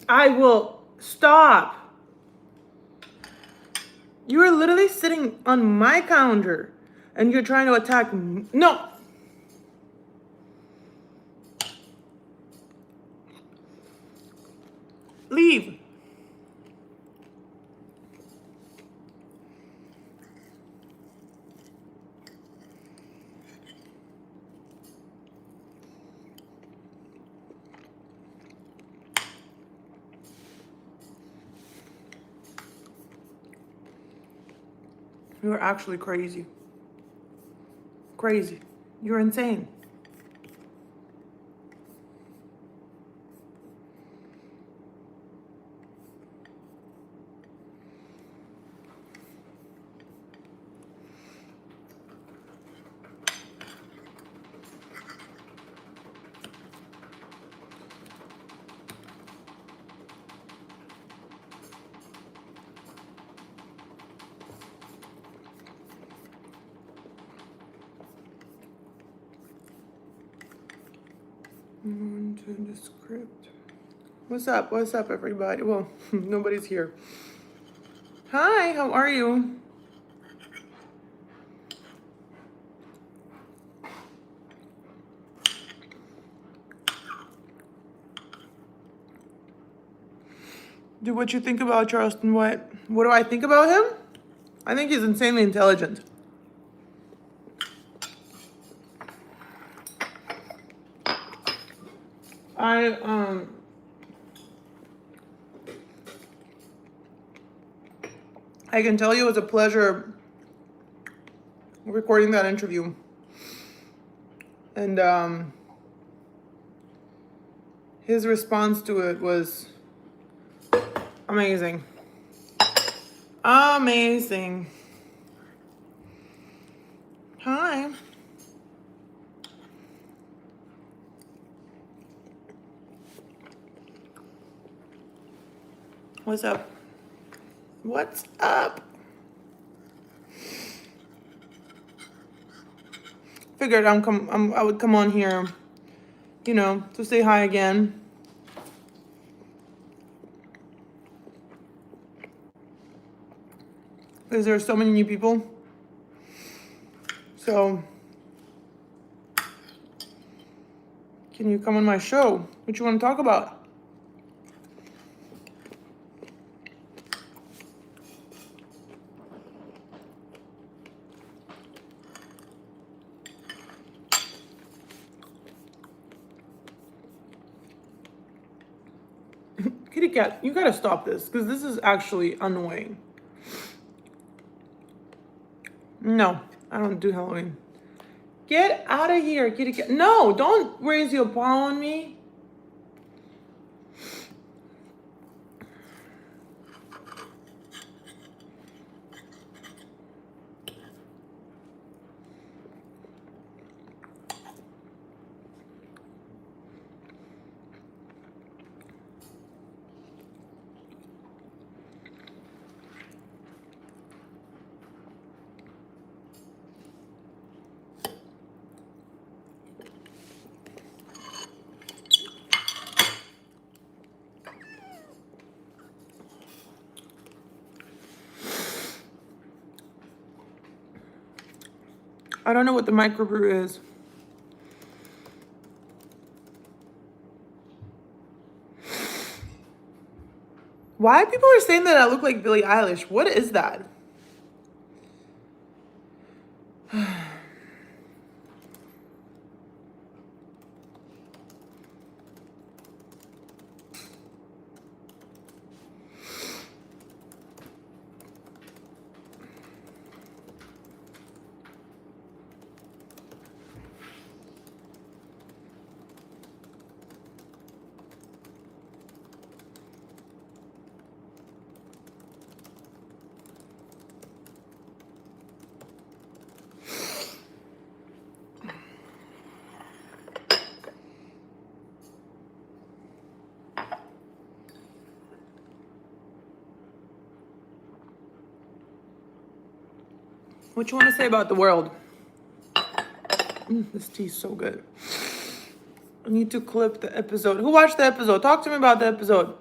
I will stop. You are literally sitting on my counter and you're trying to attack me. No. Leave. You're actually crazy. Crazy. You're insane. On to the script. What's up? What's up, everybody? Well, nobody's here. Hi, how are you? Do what you think about Charleston White. What do I think about him? I think he's insanely intelligent. I can tell you it was a pleasure recording that interview. And his response to it was amazing. Amazing. Hi. What's up? What's up? Figured I would come on here, you know, to say hi again. Because there are so many new people. So, can you come on my show? What you want to talk about? Kitty cat, you gotta stop this because this is actually annoying. No, I don't do Halloween. Get out of here, kitty cat. No, don't raise your paw on me. I don't know what the microbrew is. Why people are saying that I look like Billie Eilish? What is that? What you want to say about the world? This tea is so good. I need to clip the episode. Who watched the episode? Talk to me about the episode.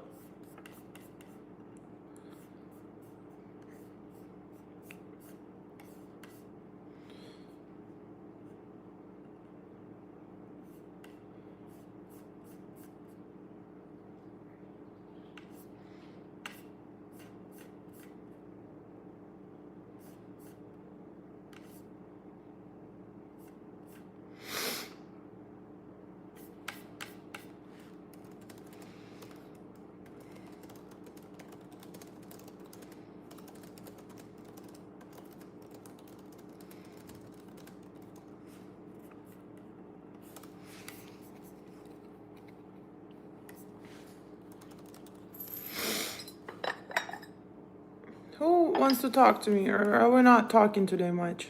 wants to talk to me, or are we not talking today much?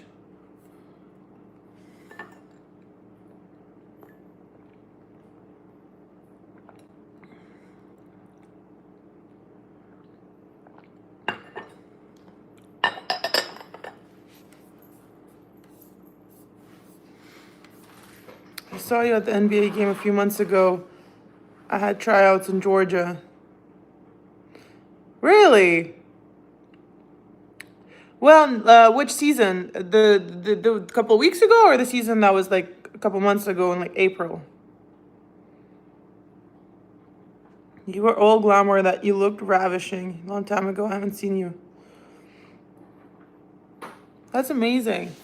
I saw you at the NBA game a few months ago. I had tryouts in Georgia. Really? Well, which season? The couple of weeks ago, or the season that was like a couple months ago in like April? You were all glamour that you looked ravishing. Long time ago, I haven't seen you. That's amazing.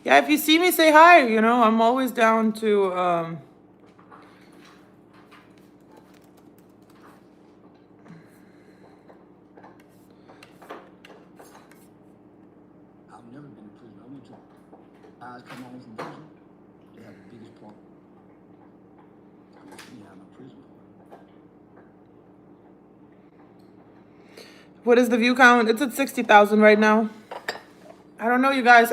Yeah, if you see me, say hi. You know, I'm always down to. I've never been to prison. I went to eyes come home from prison. They have the biggest part. I mean, you have no prison. What is the view count? It's at 60,000 right now. I don't know, you guys.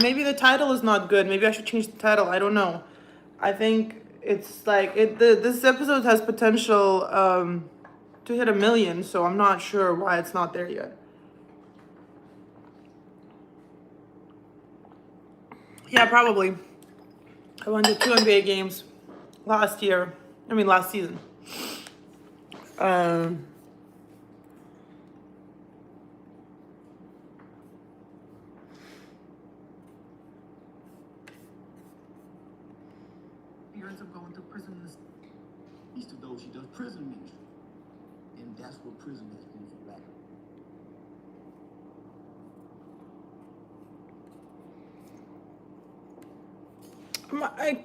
Maybe the title is not good. Maybe I should change the title. I don't know. I think it's like this episode has potential to hit 1 million, so I'm not sure why it's not there yet. Yeah, probably. I went to 2 NBA games last season. Um, Parents of going through prison. East of those, she does prison ministry. And that's what prison has been for black.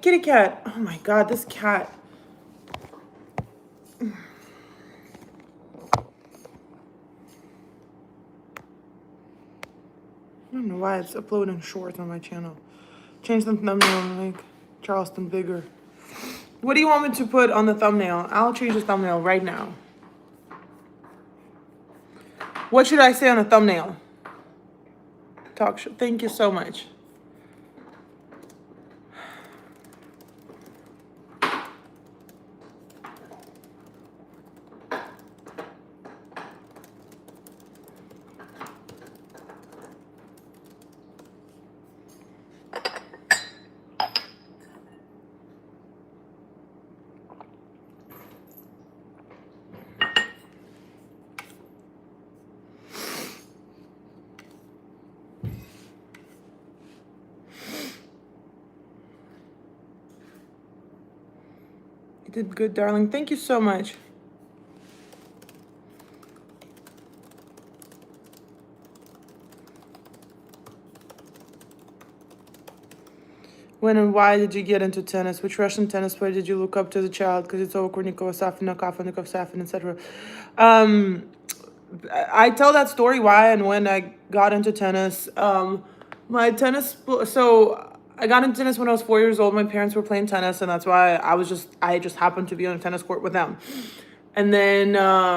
kitty cat. Oh my God, this cat. I don't know why it's uploading shorts on my channel. Change the thumbnail and make Charleston bigger. What do you want me to put on the thumbnail? I'll change the thumbnail right now. What should I say on the thumbnail? Talk show. Thank you so much. You did good, darling. Thank you so much. When and why did you get into tennis? Which Russian tennis player did you look up to as a child? Because it's over Kornikova, Safina, Kafelnikov, Safin, etc. I tell that story why and when I got into tennis. So I got into tennis when I was 4 years old. My parents were playing tennis, and that's why I just happened to be on a tennis court with them. And then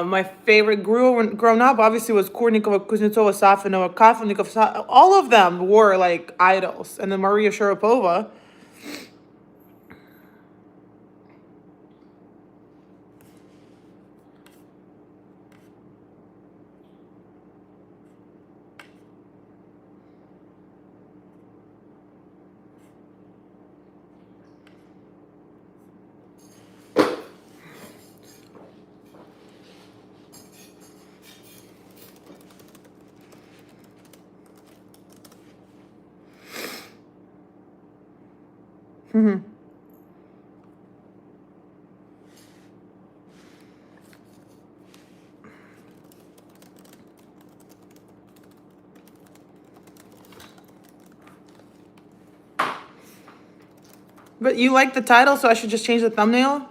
my favorite growing up obviously was Kournikova, Kuznetsova, Safinova, Kafelnikov. All of them were like idols. And then Maria Sharapova. But you like the title, so I should just change the thumbnail?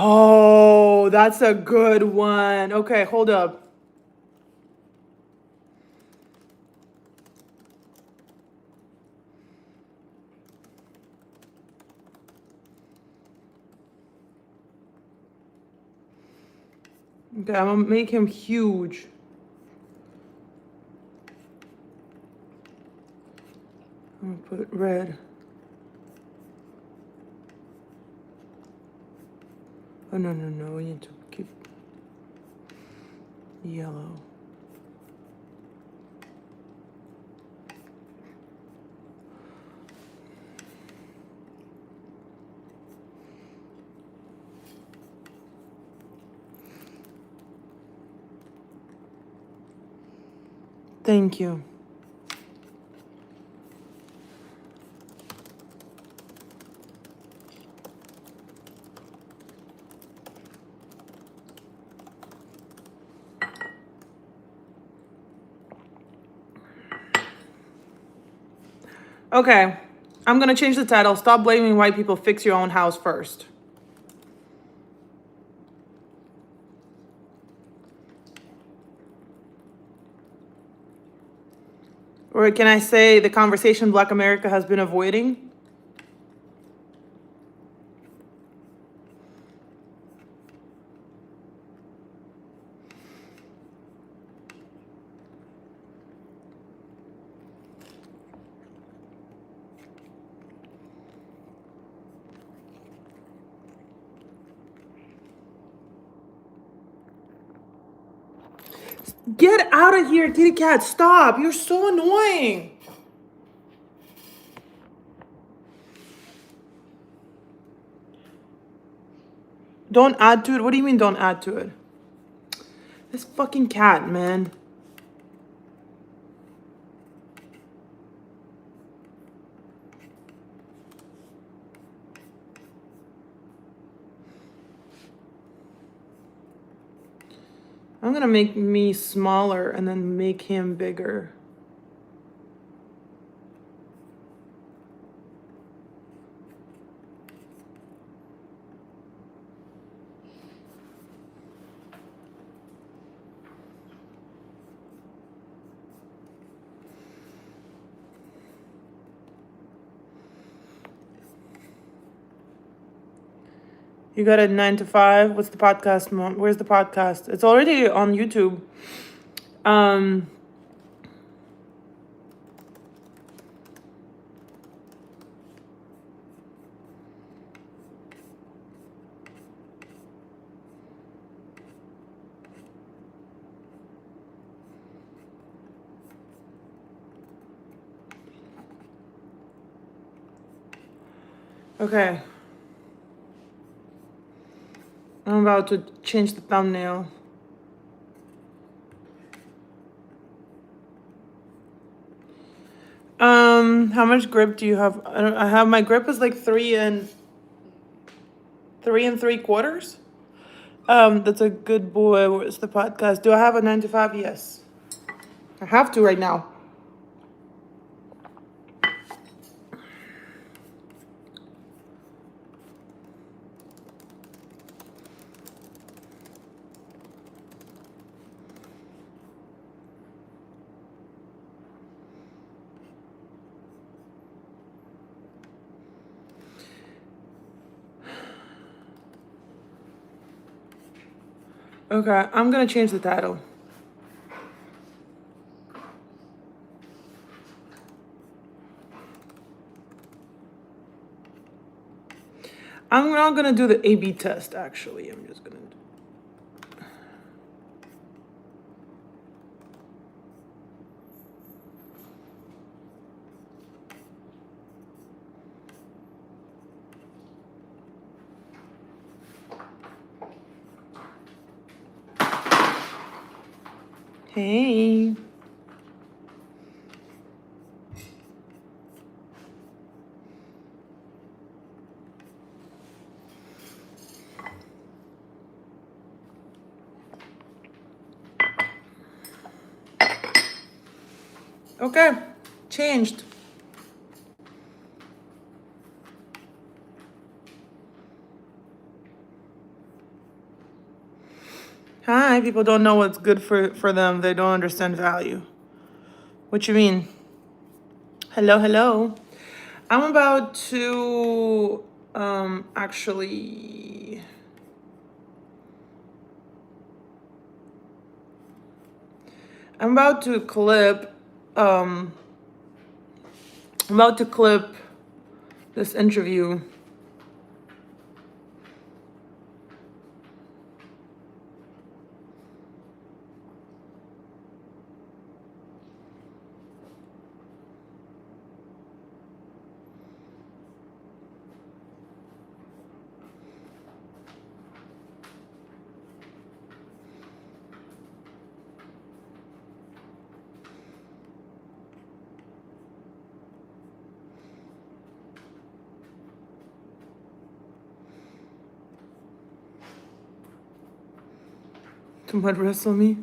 Oh, that's a good one. Okay, hold up. Okay, I'm gonna make him huge. I'm gonna put red. Oh, no, no, no. We need to keep yellow. Thank you. Okay, I'm gonna change the title. Stop blaming white people. Fix your own house first. Or can I say the conversation Black America has been avoiding? Get out of here, kitty cat. Stop. You're so annoying. Don't add to it. What do you mean don't add to it? This fucking cat, man. I'm gonna make me smaller and then make him bigger. You got a 9 to 5. What's the podcast, Mom? Where's the podcast? It's already on YouTube. Okay. I'm about to change the thumbnail. How much grip do you have? I have my grip is like 3 3/4. That's a good boy. Where's the podcast? Do I have a 9 to 5? Yes. I have to right now. Okay, I'm gonna change the title. I'm not gonna do the A/B test. Actually, I'm just gonna. Hey. Okay, changed. my people don't know what's good for them. They don't understand value. What you mean? Hello, hello. I'm about to actually I'm about to clip um I'm about to clip this interview. To mud wrestle me.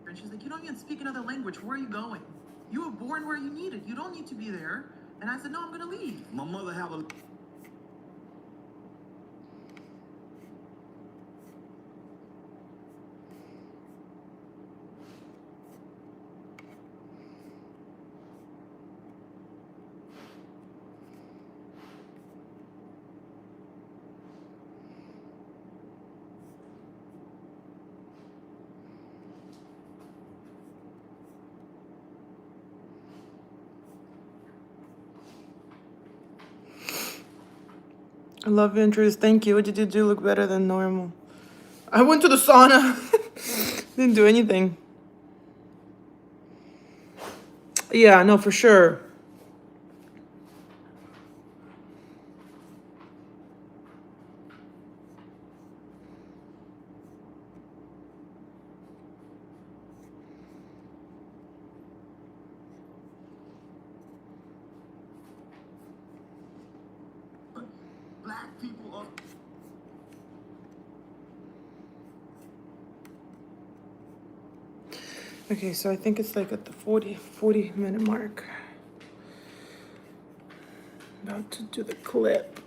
And she's like, you don't even speak another language. Where are you going? You were born where you needed. You don't need to be there. And I said, no, I'm going to leave. My mother have a I love interest. Thank you. What did you do? Look better than normal. I went to the sauna. Didn't do anything. Yeah, no, for sure. black people are. Okay, so I think it's like at the 40 minute mark. About to do the clip.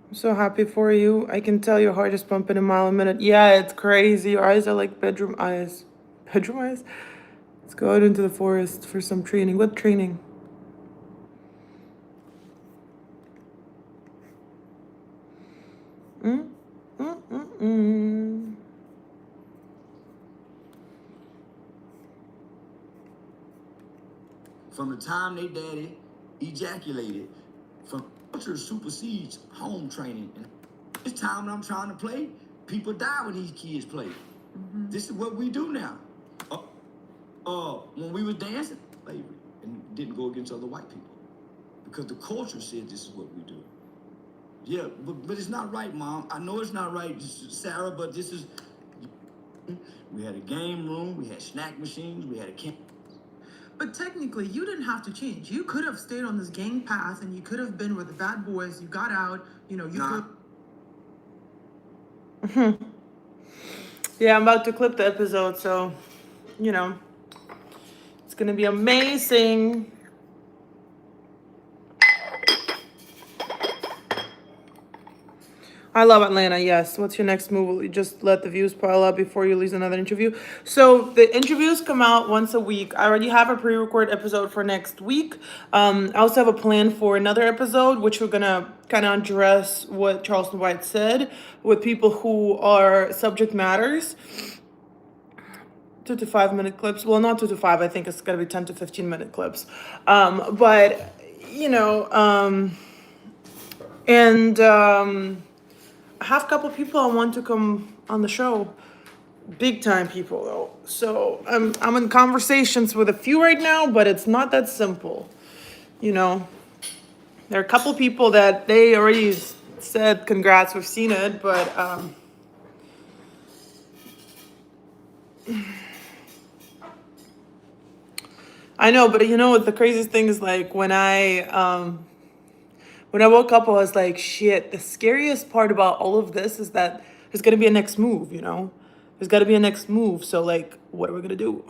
I'm so happy for you. I can tell your heart is pumping a mile a minute. Yeah, it's crazy. Your eyes are like bedroom eyes. Bedroom eyes? Let's go out into the forest for some training. What training? Mm. From the time they daddy ejaculated, from culture supersedes home training. And this time when I'm trying to play, people die when these kids play. This is what we do now. When we was dancing, slavery, and didn't go against other white people. Because the culture said this is what we do. Yeah, but it's not right, Mom. I know it's not right, Sarah, but this is... We had a game room, we had snack machines, we had a camp. But technically, you didn't have to change. You could have stayed on this gang path and you could have been with the bad boys. You got out, you know, you could. Yeah, I'm about to clip the episode, so, you know, it's gonna be amazing. I love Atlanta, yes. What's your next move? Will you just let the views pile up before you release another interview? So the interviews come out once a week. I already have a pre-record episode for next week. I also have a plan for another episode, which we're gonna kind of address what Charleston White said with people who are subject matters. 2 to 5 minute clips. Well, not 2 to 5. I think it's gonna be 10 to 15 minute clips. But you know, I have a couple people I want to come on the show, big time people though. So I'm in conversations with a few right now, but it's not that simple. You know, there are a couple people that they already said congrats, we've seen it, but I know, but you know what the craziest thing is, like when I woke up, I was like, shit, the scariest part about all of this is that there's gonna be a next move, you know? There's gotta be a next move. So like, what are we gonna do?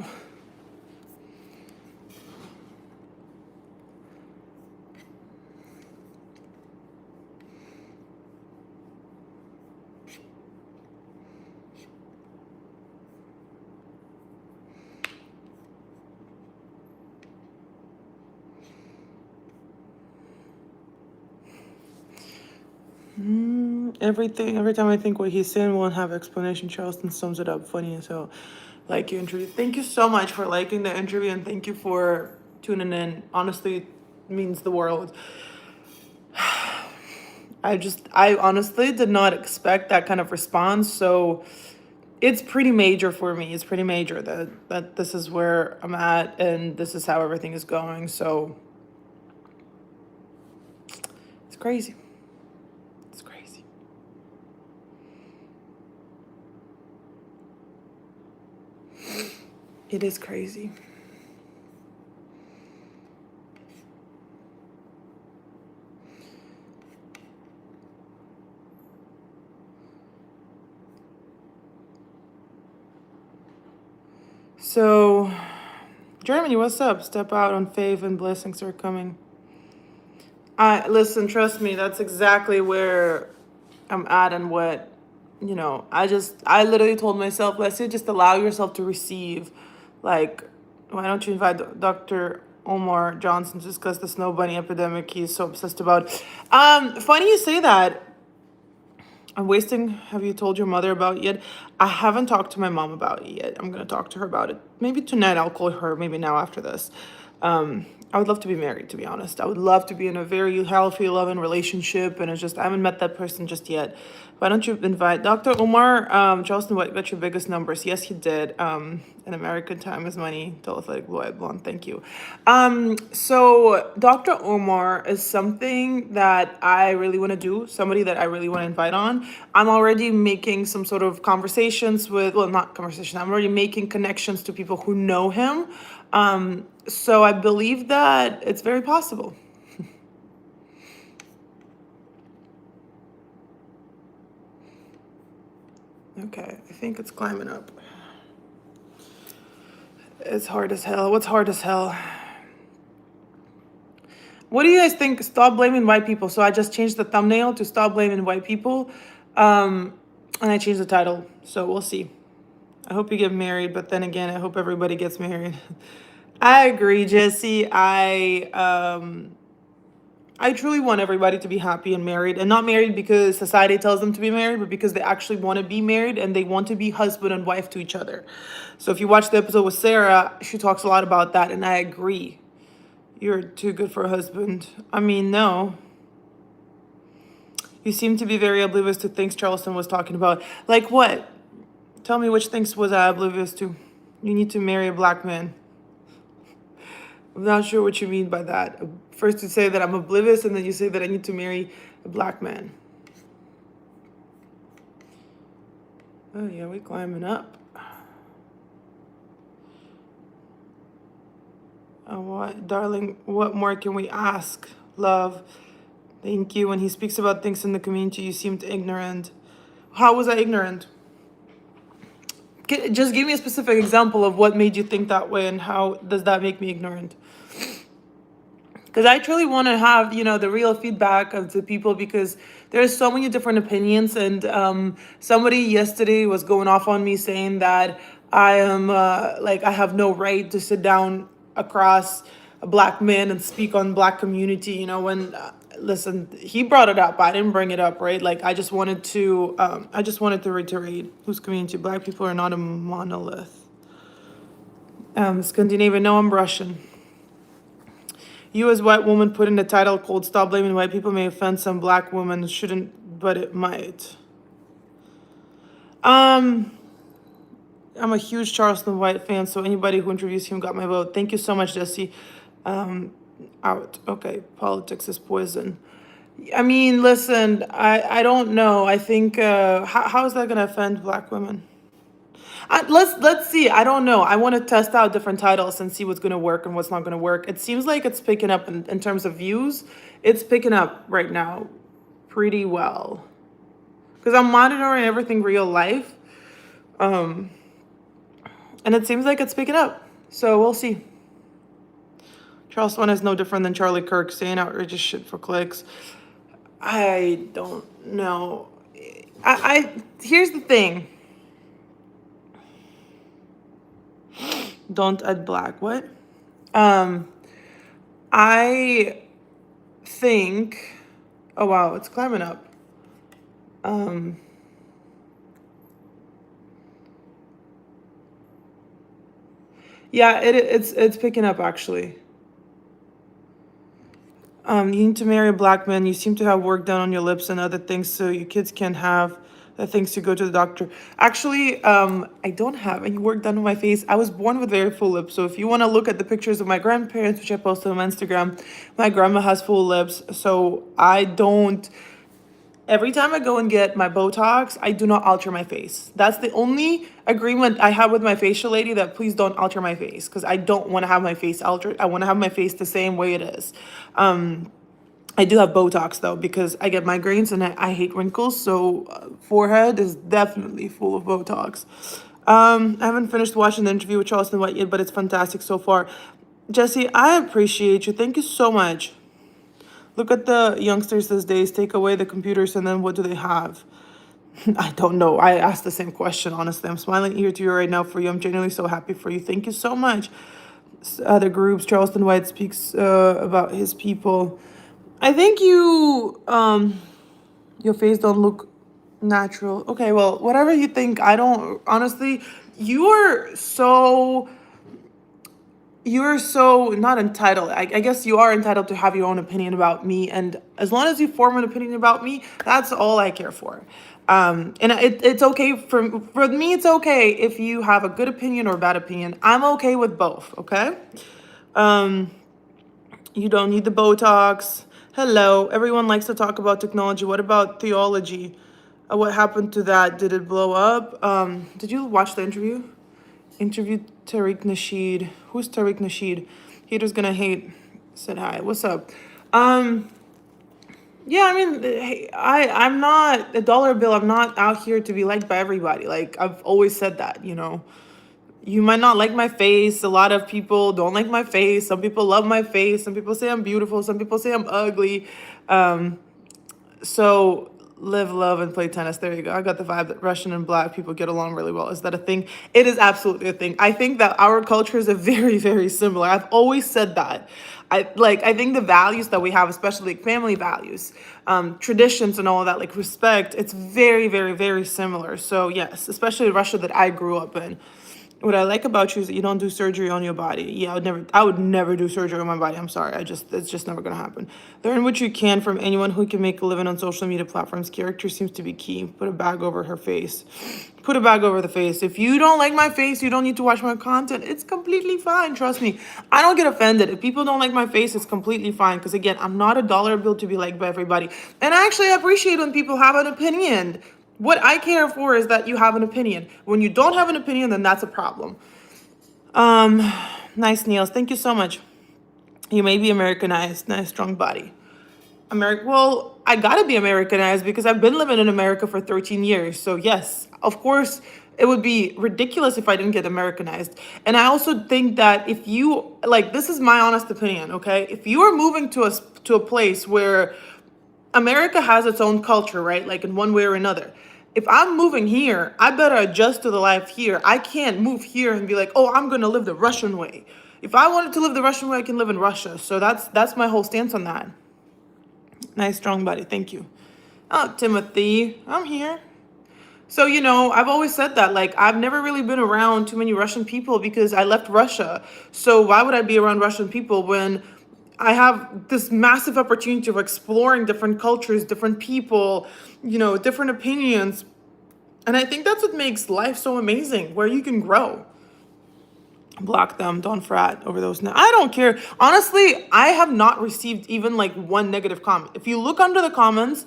Every time I think what he's saying won't have explanation, Charleston sums it up funny as hell. Like your interview. Thank you so much for liking the interview and thank you for tuning in. Honestly, it means the world. I honestly did not expect that kind of response. So it's pretty major for me. It's pretty major that this is where I'm at and this is how everything is going. So it's crazy. It's crazy. It is crazy. So, Germany, what's up? Step out on faith and blessings are coming. I listen, trust me, that's exactly where I'm at and what, I literally told myself, let's say just allow yourself to receive. Like, why don't you invite Dr. Omar Johnson to discuss the snow bunny epidemic he's so obsessed about? Funny you say that. I'm wasting. Have you told your mother about it yet? I haven't talked to my mom about it yet. I'm gonna talk to her about it. Maybe tonight. I'll call her. Maybe now after this. I would love to be married. To be honest, I would love to be in a very healthy, loving relationship. And it's just I haven't met that person just yet. Why don't you invite Dr. Omar? Charleston, what got your biggest numbers? Yes, he did. An American time is money. Tall, athletic, blue-eyed, blonde. Thank you. So Dr. Omar is something that I really want to do. Somebody that I really want to invite on. I'm already making some sort of conversations with. Well, not conversation. I'm already making connections to people who know him. So I believe that it's very possible. Okay, I think it's climbing up. It's hard as hell. What's hard as hell? What do you guys think? Stop blaming white people. So I just changed the thumbnail to stop blaming white people. And I changed the title. So we'll see. I hope you get married, but then again, I hope everybody gets married. I agree, Jesse. I truly want everybody to be happy and married, and not married because society tells them to be married, but because they actually want to be married and they want to be husband and wife to each other. So if you watch the episode with Sarah, she talks a lot about that, and I agree. You're too good for a husband. I mean, no. You seem to be very oblivious to things Charleston was talking about. Like what? Tell me which things was I oblivious to? You need to marry a black man. I'm not sure what you mean by that. First you say that I'm oblivious, and then you say that I need to marry a black man. Oh yeah, we climbing up. Oh, what, darling? What more can we ask? Love. Thank you. When he speaks about things in the community, you seemed ignorant. How was I ignorant? Just give me a specific example of what made you think that way, and how does that make me ignorant? Because I truly want to have, the real feedback of the people, because there's so many different opinions. And somebody yesterday was going off on me saying that I am I have no right to sit down across a black man and speak on black community. When listen, he brought it up. I didn't bring it up, right? Like I just wanted to reiterate whose community. Black people are not a monolith. Scandinavian. No, I'm Russian. You as white woman put in the title called Stop Blaming White People may offend some black women. Shouldn't, but it might. I'm a huge Charleston White fan, so anybody who introduced him got my vote. Thank you so much, Jesse. Out. Okay, politics is poison. I mean, listen, I don't know. I think, how is that going to offend black women? Let's see. I don't know. I want to test out different titles and see what's going to work and what's not going to work. It seems like it's picking up in terms of views. It's picking up right now pretty well because I'm monitoring everything real life, and it seems like it's picking up. So we'll see. Charleston is no different than Charlie Kirk saying outrageous shit for clicks. I don't know. I here's the thing. Don't add black. What? I think. Oh wow, it's climbing up. Yeah, it's picking up actually. You need to marry a black man. You seem to have work done on your lips and other things, so your kids can have the things to go to the doctor. Actually, I don't have any work done on my face. I was born with very full lips, so if you want to look at the pictures of my grandparents, which I posted on Instagram, my grandma has full lips, so I don't. Every time I go and get my Botox, I do not alter my face. That's the only agreement I have with my facial lady, that please don't alter my face, because I don't want to have my face altered. I want to have my face the same way it is. I do have Botox though, because I get migraines and I hate wrinkles. So forehead is definitely full of Botox. I haven't finished watching the interview with Charleston White yet, but it's fantastic so far. Jesse, I appreciate you. Thank you so much. Look at the youngsters these days. Take away the computers and then what do they have? I don't know. I asked the same question, honestly. I'm smiling ear to ear right now for you. I'm genuinely so happy for you. Thank you so much. Other groups, Charleston White speaks about his people. I think your face don't look natural. Okay, well, whatever you think. I don't, honestly, you're so not entitled. I guess you are entitled to have your own opinion about me. And as long as you form an opinion about me, that's all I care for. And it's okay for me. It's okay if you have a good opinion or a bad opinion. I'm okay with both. Okay. You don't need the Botox. Hello. Everyone likes to talk about technology. What about theology? What happened to that? Did it blow up? Did you watch the interview? Interviewed Tariq Nasheed. Who's Tariq Nasheed? Haters gonna hate. Said hi. What's up? Yeah, I mean, hey, I'm not a dollar bill. I'm not out here to be liked by everybody. Like I've always said that, you know. You might not like my face. A lot of people don't like my face. Some people love my face. Some people say I'm beautiful. Some people say I'm ugly. So live, love, and play tennis. There you go. I got the vibe that Russian and black people get along really well. Is that a thing? It is absolutely a thing. I think that our cultures are very, very similar. I've always said that. I think the values that we have, especially like family values, traditions and all of that, like respect, it's very, very, very similar. So yes, especially Russia that I grew up in. What I like about you is that you don't do surgery on your body. Yeah, I would never do surgery on my body. I'm sorry. It's just never gonna happen. Learn what you can from anyone who can make a living on social media platforms. Character seems to be key. Put a bag over her face. Put a bag over the face. If you don't like my face, you don't need to watch my content. It's completely fine. Trust me. I don't get offended. If people don't like my face, it's completely fine. Because again, I'm not a dollar bill to be liked by everybody. And I actually appreciate when people have an opinion. What I care for is that you have an opinion. When you don't have an opinion, then that's a problem. Nice nails. Thank you so much. You may be Americanized. Nice strong body. Well, I gotta be Americanized because I've been living in America for 13 years. So yes, of course, it would be ridiculous if I didn't get Americanized. And I also think that if you, like, this is my honest opinion, okay? If you are moving to a place where America has its own culture, right? Like in one way or another. If I'm moving here, I better adjust to the life here. I can't move here and be like, oh, I'm gonna live the Russian way. If I wanted to live the Russian way, I can live in Russia. So that's my whole stance on that. Nice strong body, thank you. Oh, Timothy, I'm here. So, you know, I've always said that, like, I've never really been around too many Russian people because I left Russia. So why would I be around Russian people when I have this massive opportunity of exploring different cultures, different people, you know, different opinions. And I think that's what makes life so amazing, where you can grow. Block them, don't frat over those. I don't care. Honestly, I have not received even like one negative comment. If you look under the comments,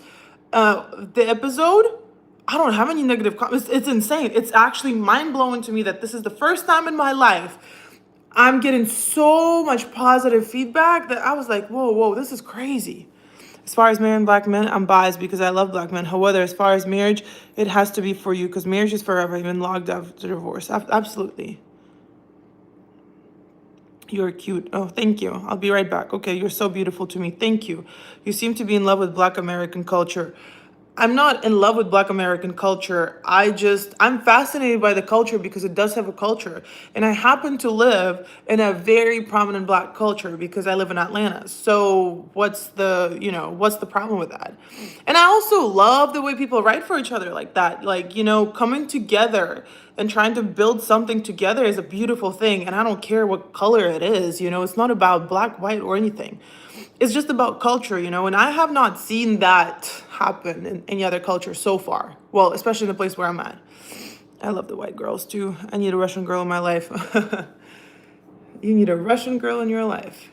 the episode, I don't have any negative comments. It's insane. It's actually mind blowing to me that this is the first time in my life I'm getting so much positive feedback that I was like, whoa, whoa, this is crazy. As far as marrying black men, I'm biased because I love black men. However, as far as marriage, it has to be for you because marriage is forever, even logged after divorce. Absolutely. You're cute. Oh, thank you. I'll be right back. Okay, you're so beautiful to me. Thank you. You seem to be in love with Black American culture. I'm not in love with Black American culture. I'm fascinated by the culture because it does have a culture. And I happen to live in a very prominent Black culture because I live in Atlanta. So what's the problem with that? And I also love the way people write for each other like that. Like, coming together and trying to build something together is a beautiful thing. And I don't care what color it is, it's not about black, white, or anything. It's just about culture, and I have not seen that happen in any other culture so far. Well, especially in the place where I'm at. I love the white girls too. I need a Russian girl in my life. You need a Russian girl in your life.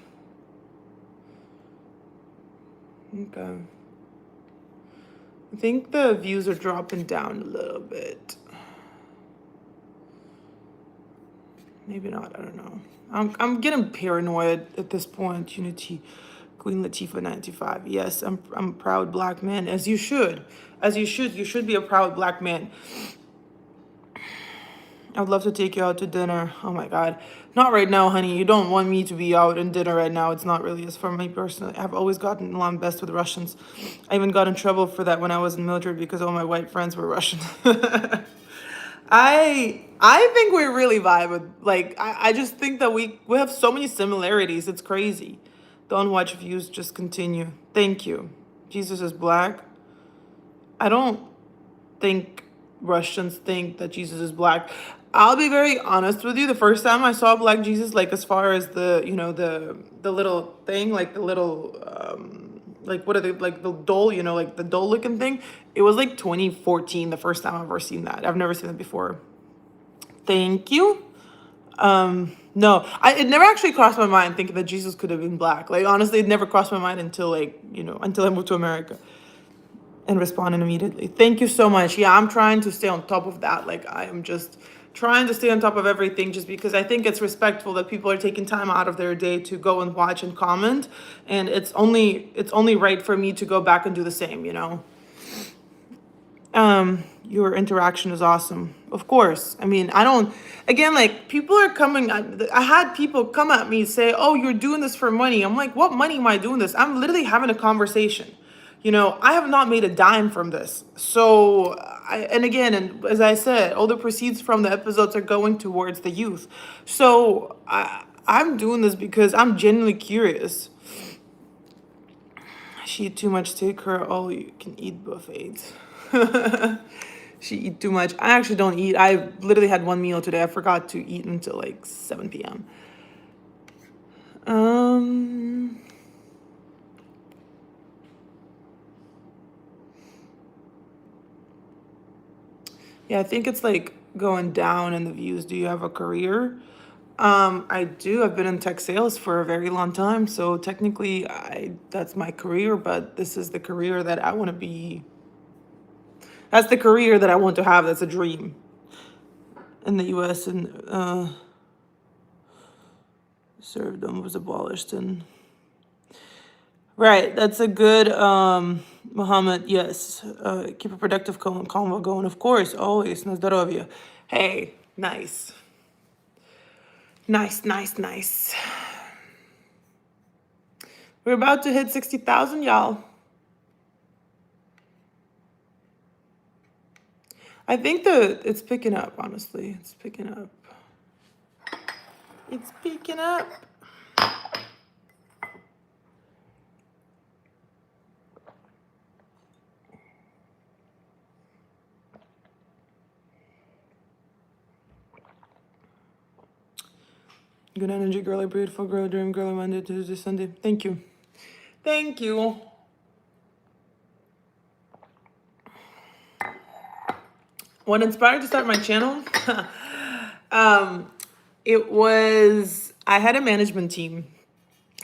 Okay. I think the views are dropping down a little bit. Maybe not. I don't know. I'm getting paranoid at this point. Unity, Queen Latifah 95. Yes, I'm a proud black man, as you should. As you should. You should be a proud black man. I would love to take you out to dinner. Oh my God. Not right now, honey. You don't want me to be out in dinner right now. It's not really. As for me personally, I've always gotten along best with Russians. I even got in trouble for that when I was in military because all my white friends were Russian. I think we really vibe with, like, I just think that we have so many similarities. It's crazy. Don't watch views, just continue. Thank you. Jesus is black. I don't think Russians think that Jesus is black. I'll be very honest with you. The first time I saw black Jesus, like as far as the little thing, like the little like what are they, like the doll, like the doll looking thing. It was like 2014, the first time I've ever seen that. I've never seen it before. Thank you. No, it never actually crossed my mind thinking that Jesus could have been black. Like honestly, it never crossed my mind until until I moved to America and responded immediately. Thank you so much. Yeah, I'm trying to stay on top of that. Like I am just trying to stay on top of everything just because I think it's respectful that people are taking time out of their day to go and watch and comment. And it's only right for me to go back and do the same, Your interaction is awesome. Of course. I mean, I don't, again, like people are coming, I had people come at me say, oh, you're doing this for money. I'm like, what money am I doing this? I'm literally having a conversation. I have not made a dime from this. So, and as I said, all the proceeds from the episodes are going towards the youth. So I'm doing this because I'm genuinely curious. She eat too much, take her all you can eat buffets. She eat too much. I actually don't eat. I literally had one meal today. I forgot to eat until like 7 p.m. Yeah, I think it's like going down in the views. Do you have a career? I do. I've been in tech sales for a very long time. So technically that's my career, but this is the career that I want to be. That's the career that I want to have. That's a dream in the US, and serfdom was abolished, and right, that's a good Muhammad, yes. Keep a productive convo going, of course, always. Na zdrowie. Hey, nice. Nice. We're about to hit 60,000, y'all. I think it's picking up, honestly. It's picking up. It's picking up. Good energy, girly, beautiful girl, dream girl, Monday, Tuesday, Sunday. Thank you. Thank you. What inspired to start my channel? I had a management team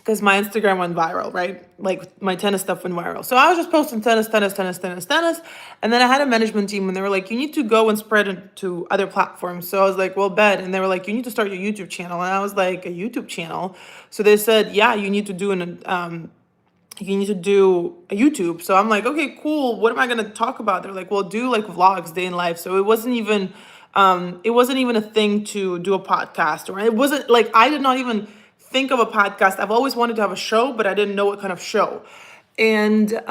because my Instagram went viral, right? Like my tennis stuff went viral. So I was just posting tennis, tennis, tennis, tennis, tennis. And then I had a management team and they were like, you need to go and spread it to other platforms. So I was like, well, bet. And they were like, you need to start your YouTube channel. And I was like, a YouTube channel? So they said, yeah, you need to do you need to do a YouTube. So I'm like, okay, cool. What am I gonna talk about? They're like, well, do like vlogs, day in life. So it wasn't even a thing to do a podcast, or it wasn't like I did not even think of a podcast. I've always wanted to have a show, but I didn't know what kind of show. And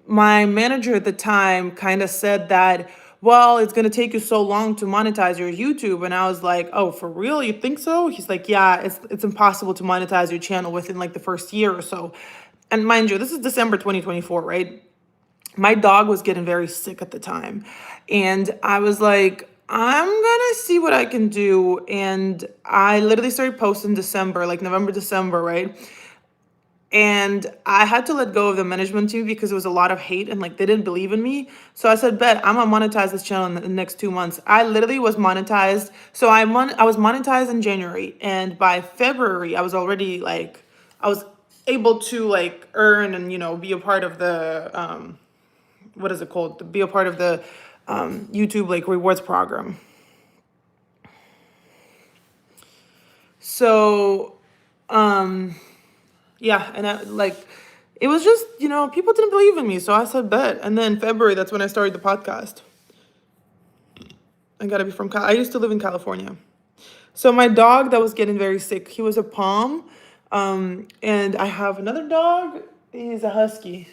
my manager at the time kind of said that, well, it's gonna take you so long to monetize your YouTube. And I was like, oh, for real? You think so? He's like, yeah, it's impossible to monetize your channel within like the first year or so. And mind you, this is December 2024, right? My dog was getting very sick at the time. And I was like, I'm gonna see what I can do. And I literally started posting December, like November, December, right? And I had to let go of the management team because it was a lot of hate and like they didn't believe in me. So I said, bet I'm gonna monetize this channel in the next 2 months. I literally was monetized. So I was monetized in January, and by February I was already like I was able to like earn and be a part of the what is it called? To be a part of the YouTube like rewards program. So yeah, and I like it was just, people didn't believe in me. So I said bet. And then February, that's when I started the podcast. I gotta be from I used to live in California. So my dog that was getting very sick, he was a Pom. And I have another dog. He's a husky.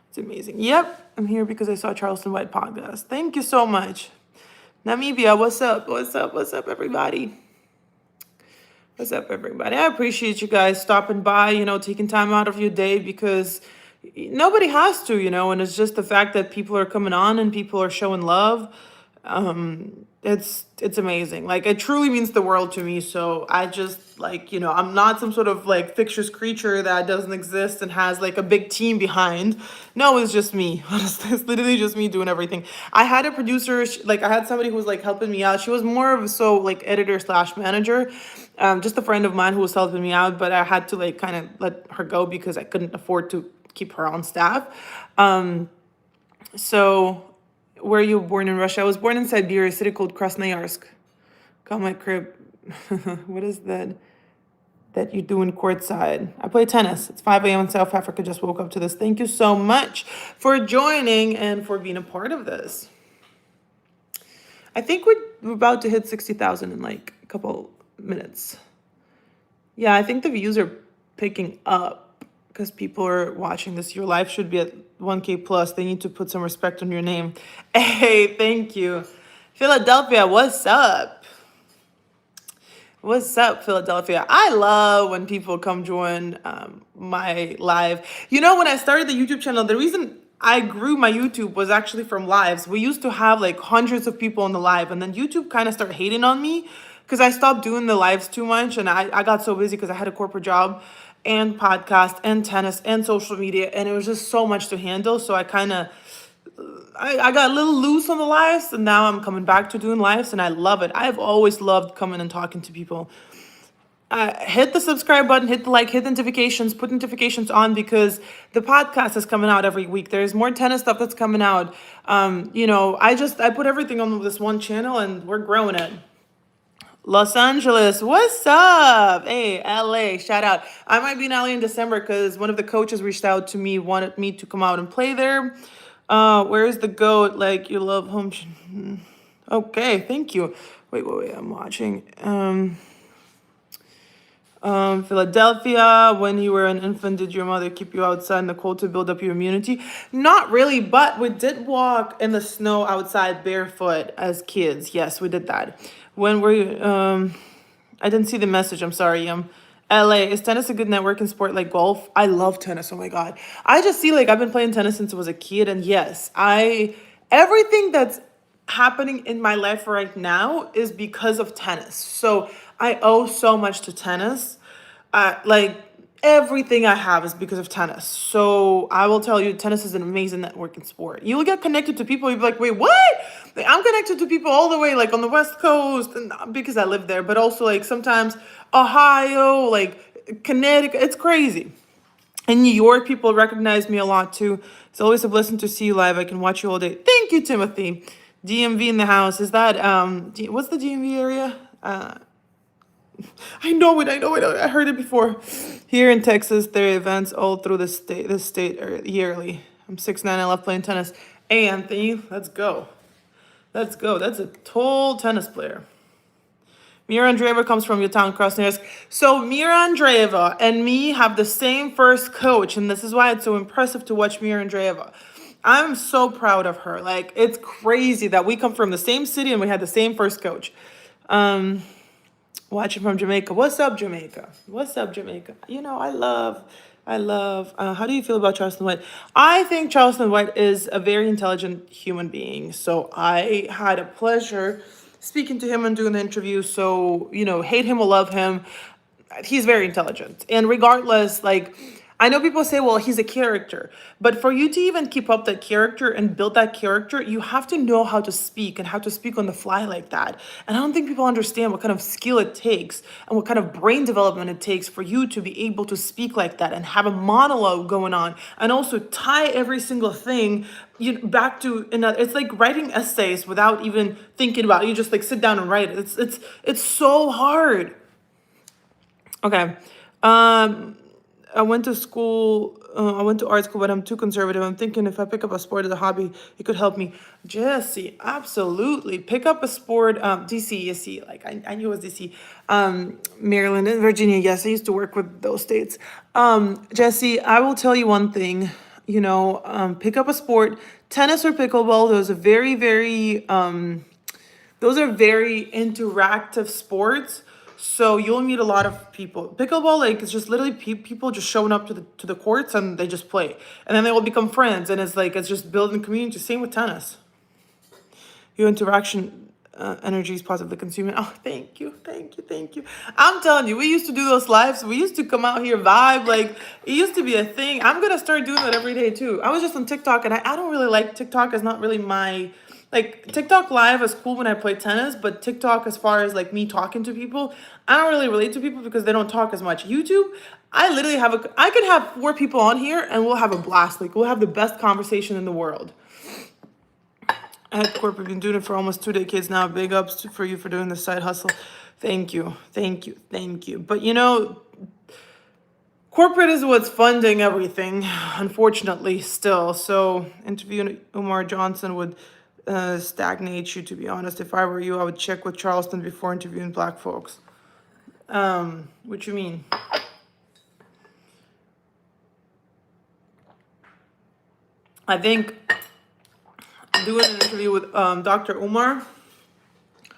It's amazing. Yep, I'm here because I saw Charleston White podcast. Thank you so much. Namibia, what's up? What's up? What's up, everybody? What's up, everybody? I appreciate you guys stopping by, taking time out of your day, because nobody has to, and it's just the fact that people are coming on and people are showing love. It's amazing. Like, it truly means the world to me. So I just like, I'm not some sort of like fictitious creature that doesn't exist and has like a big team behind. No, it's just me. Honestly, it's literally just me doing everything. I had a producer, like I had somebody who was like helping me out. She was more of like editor slash manager, just a friend of mine who was helping me out, but I had to like kind of let her go because I couldn't afford to keep her on staff. So where you born in Russia? I was born in Siberia, a city called Krasnoyarsk. Call my crib. What is that you do in Courtside? I play tennis. It's 5 a.m. in South Africa. Just woke up to this. Thank you so much for joining and for being a part of this. I think we're about to hit 60,000 in like a couple minutes. Yeah, I think the views are picking up because people are watching this. Your life should be at 1K plus. They need to put some respect on your name. Hey, thank you. Philadelphia, what's up? What's up, Philadelphia? I love when people come join my live. When I started the YouTube channel, the reason I grew my YouTube was actually from lives. We used to have like hundreds of people on the live, and then YouTube kind of started hating on me because I stopped doing the lives too much, and I got so busy because I had a corporate job and podcast and tennis and social media, and it was just so much to handle. So I got a little loose on the lives, and now I'm coming back to doing lives, and I love it. I've always loved coming and talking to people. Hit the subscribe button, hit the like, hit notifications, put notifications on, because the podcast is coming out every week. There's more tennis stuff that's coming out. I put everything on this one channel, and we're growing it. Los Angeles, what's up? Hey, LA, shout out. I might be in LA in December because one of the coaches reached out to me, wanted me to come out and play there. Where's the GOAT? Like, you love home. Okay, thank you. Wait, I'm watching. Philadelphia, when you were an infant, did your mother keep you outside in the cold to build up your immunity? Not really, but we did walk in the snow outside barefoot as kids. Yes, we did that. When were you, I didn't see the message. I'm sorry. LA, is tennis a good networking sport like golf? I love tennis. Oh my God. I just see like I've been playing tennis since I was a kid. And yes, everything that's happening in my life right now is because of tennis. So I owe so much to tennis. Like everything I have is because of tennis. So I will tell you, tennis is an amazing networking sport. You'll get connected to people. You'll be like, wait, what? Like, I'm connected to people all the way, like on the West Coast, and because I live there, but also like sometimes Ohio, like Connecticut. It's crazy. In New York, people recognize me a lot too. It's always a blessing to see you live. I can watch you all day. Thank you, Timothy. DMV in the house. Is that what's the DMV area? I know it. I know it. I heard it before. Here in Texas, there are events all through the state. This state yearly. I'm 6'9". I love playing tennis. Hey, Anthony, let's go. Let's go. That's a tall tennis player. Mira Andreeva comes from your town, Krasnoyarsk. So Mira Andreeva and me have the same first coach, and this is why it's so impressive to watch Mira Andreeva. I'm so proud of her. Like, it's crazy that we come from the same city and we had the same first coach. Watching from Jamaica. What's up, Jamaica? What's up, Jamaica? You know, I love, how do you feel about Charleston White? I think Charleston White is a very intelligent human being. So I had a pleasure speaking to him and doing the interview. So, you know, hate him or love him, he's very intelligent. And regardless, like, I know people say, well, he's a character, but for you to even keep up that character and build that character, you have to know how to speak and how to speak on the fly like that. And I don't think people understand what kind of skill it takes and what kind of brain development it takes for you to be able to speak like that and have a monologue going on and also tie every single thing back to another. It's like writing essays without even thinking about it. You just like sit down and write it. It's so hard. Okay. I went to school, I went to art school, but I'm too conservative. I'm thinking if I pick up a sport as a hobby, it could help me. Jesse, absolutely. Pick up a sport. DC, you see, like I knew it was DC. Maryland and Virginia, yes, I used to work with those states. Jesse, I will tell you one thing, pick up a sport, tennis or pickleball. Those are very interactive sports. So you'll meet a lot of people. Pickleball, like, it's just literally people just showing up to the courts and they just play, and then they will become friends. And it's just building community. Same with tennis. Your interaction energy is positively consuming. Oh, thank you. I'm telling you, we used to do those lives. We used to come out here vibe. Like, it used to be a thing. I'm gonna start doing that every day too. I was just on TikTok, and I don't really like TikTok. It's not really my. Like, TikTok live is cool when I play tennis, but TikTok, as far as like me talking to people, I don't really relate to people because they don't talk as much. YouTube, I literally I could have 4 people on here and we'll have a blast. Like, we'll have the best conversation in the world. At corporate, been doing it for almost 2 decades now. Big ups for you for doing the side hustle. Thank you. But corporate is what's funding everything, unfortunately, still. So interviewing Umar Johnson would stagnate you, to be honest. If I were you, I would check with Charleston before interviewing black folks. What you mean? I think doing an interview with Dr. Umar,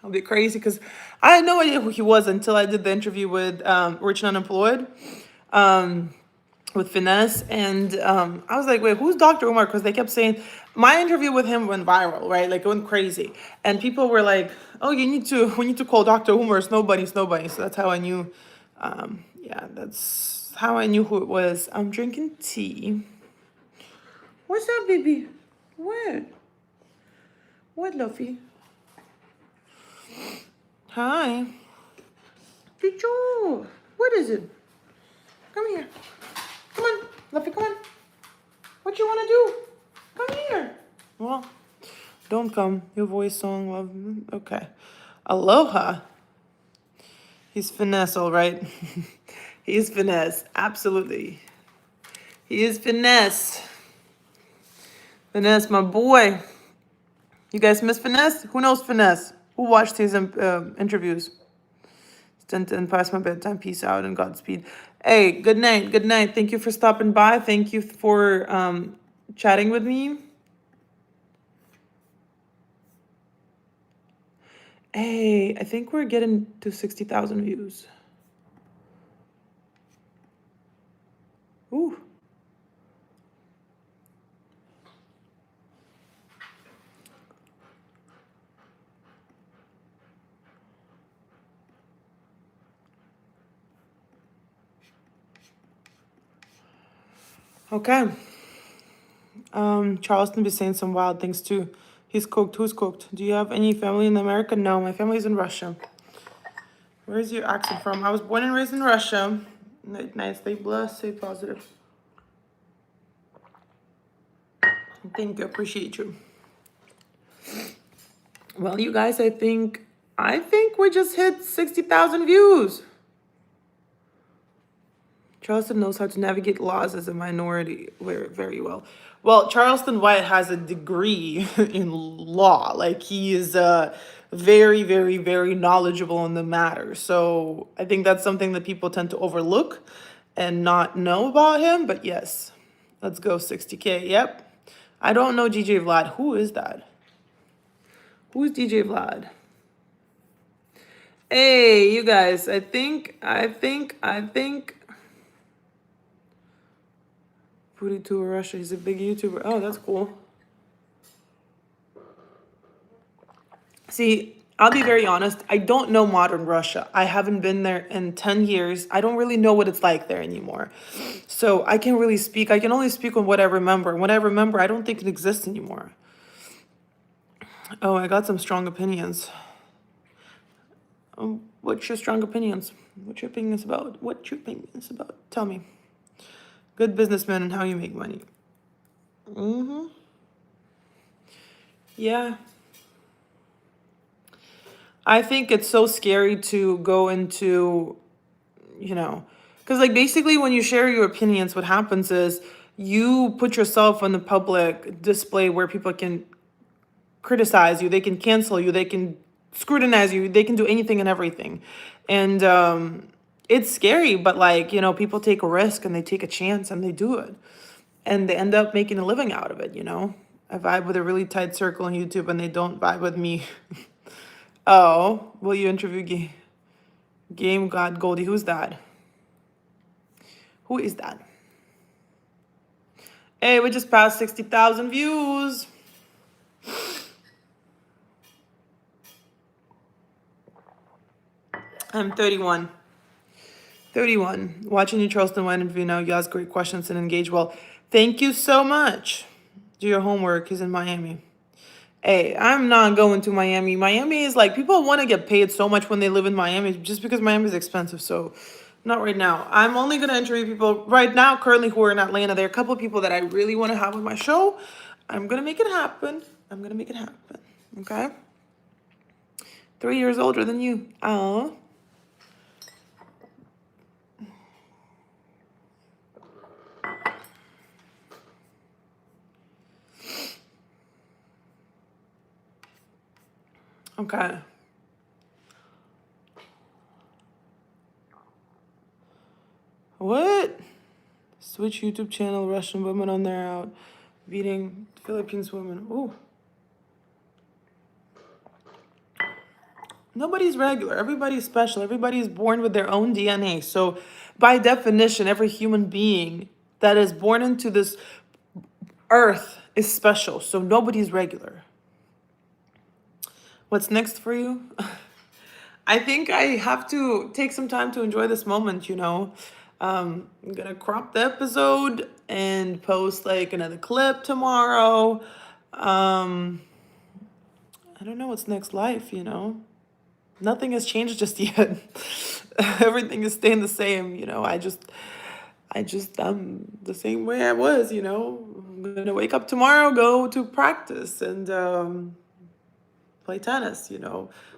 I'll be crazy because I had no idea who he was until I did the interview with Rich and Unemployed. With Finesse, and I was like, wait, who's Dr. Umar? Because they kept saying my interview with him went viral, right? Like, it went crazy, and people were like, oh, we need to call Dr. Umar. It's nobody. So that's how I knew. That's how I knew who it was. I'm drinking tea. What's up, baby? What, Luffy? Hi. Pichu. What is it? Come here. Come on, Luffy, come on. What you want to do? Come here. Well, don't come. Your voice song, love. Okay. Aloha. He's finesse, all right. He's finesse. Absolutely. He is finesse. Finesse, my boy. You guys miss Finesse? Who knows Finesse? Who watched his interviews? And past my bedtime. Peace out and Godspeed. Hey, good night. Thank you for stopping by. Thank you for chatting with me. Hey, I think we're getting to 60,000 views. Ooh. Okay. Charleston be saying some wild things too. He's cooked. Who's cooked? Do you have any family in America? No, my family's in Russia. Where's your accent from? I was born and raised in Russia. Night, night. Stay blessed. Stay positive. Thank you. Appreciate you. Well, you guys, I think we just hit 60,000 views. Charleston knows how to navigate laws as a minority very well. Well, Charleston White has a degree in law. Like, he is very, very, very knowledgeable in the matter. So I think that's something that people tend to overlook and not know about him. But yes, let's go 60K. Yep. I don't know DJ Vlad. Who is that? Who is DJ Vlad? Hey, you guys, I think Foodie Tour Russia. He's a big YouTuber. Oh, that's cool. See, I'll be very honest. I don't know modern Russia. I haven't been there in 10 years. I don't really know what it's like there anymore. So I can't really speak. I can only speak on what I remember. What I remember, I don't think it exists anymore. Oh, I got some strong opinions. What's your strong opinions? What's your opinions about? What's your opinions about? Tell me. Good businessman and how you make money. Yeah. I think it's so scary to go into, because like basically when you share your opinions, what happens is you put yourself on the public display where people can criticize you, they can cancel you, they can scrutinize you, they can do anything and everything. And it's scary, but like, people take a risk and they take a chance and they do it. And they end up making a living out of it, I vibe with a really tight circle on YouTube and they don't vibe with me. Oh, will you interview Game God Goldie? Who's that? Who is that? Hey, we just passed 60,000 views. I'm 31. 31. Watching you, Charleston White interview now. You ask great questions and engage well. Thank you so much. Do your homework. He's in Miami. Hey, I'm not going to Miami. Miami is like, people want to get paid so much when they live in Miami just because Miami is expensive. So not right now. I'm only going to interview people right now, currently, who are in Atlanta. There are a couple of people that I really want to have on my show. I'm going to make it happen. Okay? 3 years older than you. Oh. Okay. What? Switch YouTube channel, Russian women on their out, beating Philippines women. Ooh. Nobody's regular. Everybody's special. Everybody's born with their own DNA. So by definition, every human being that is born into this earth is special. So nobody's regular. What's next for you? I think I have to take some time to enjoy this moment, I'm gonna crop the episode and post like another clip tomorrow. I don't know what's next life, Nothing has changed just yet. Everything is staying the same, I'm the same way I was, I'm gonna wake up tomorrow, go to practice and play tennis,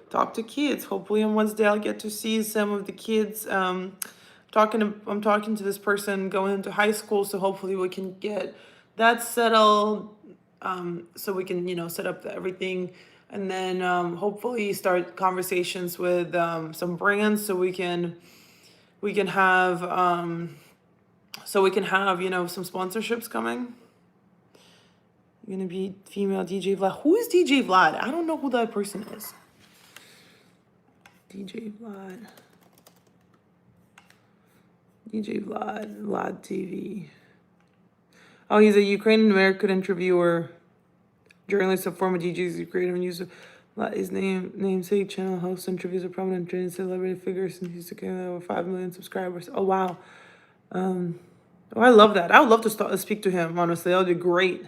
talk to kids. Hopefully on Wednesday I'll get to see some of the kids. I'm talking to this person going into high school, so hopefully we can get that settled, so we can, set up everything, and then hopefully start conversations with some brands so we can have some sponsorships coming. You're gonna be female DJ Vlad. Who is DJ Vlad? I don't know who that person is. DJ Vlad. Vlad TV. Oh, he's a Ukrainian American interviewer, journalist, a former DJs, Ukrainian user. His namesake channel hosts interviews with prominent Ukrainian celebrity figures, and he's over 5 million subscribers. Oh wow. I love that. I would love to speak to him. Honestly, that would be great.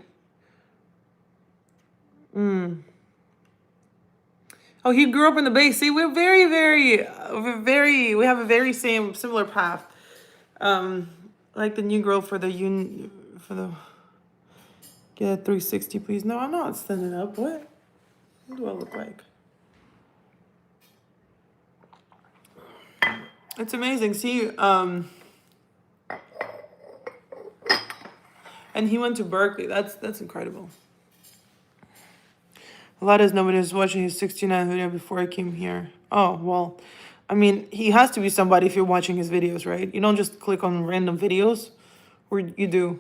Oh, he grew up in the Bay. See, we're we have a very similar path. Um, like the new girl for the get a 360, please. No, I'm not standing up. What do I look like? It's amazing. See, and he went to Berkeley. That's incredible. A lot of nobody was watching his 69 video before I came here. Oh, well, I mean, he has to be somebody if you're watching his videos, right? You don't just click on random videos, or you do.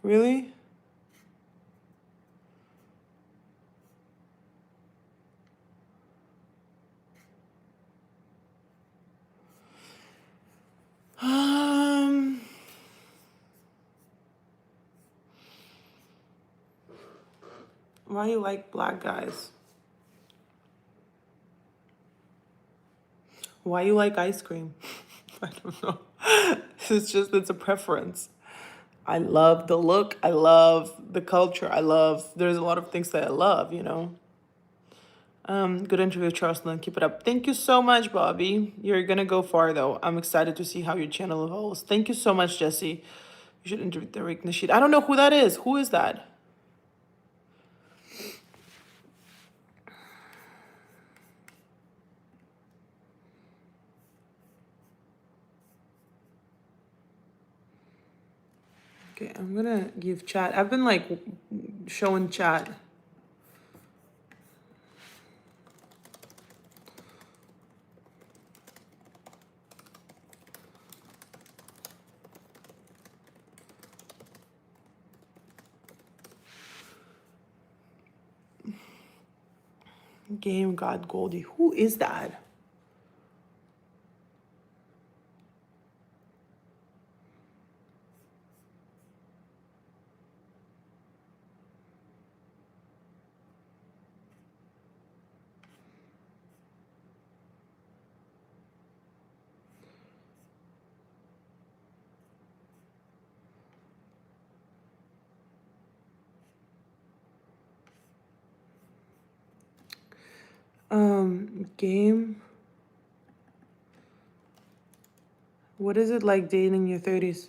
Really? Um, why you like black guys? Why you like ice cream? I don't know. It's a preference. I love the look. I love the culture. There's a lot of things that I love, you know. Good interview, Charleston. Keep it up. Thank you so much, Bobby. You're gonna go far though. I'm excited to see how your channel evolves. Thank you so much, Jesse. You should interview Derek Nashid. I don't know who that is. Who is that? Okay, I'm gonna give chat. I've been like showing chat. Game God Goldie. Who is that? Game. What is it like dating in your 30s?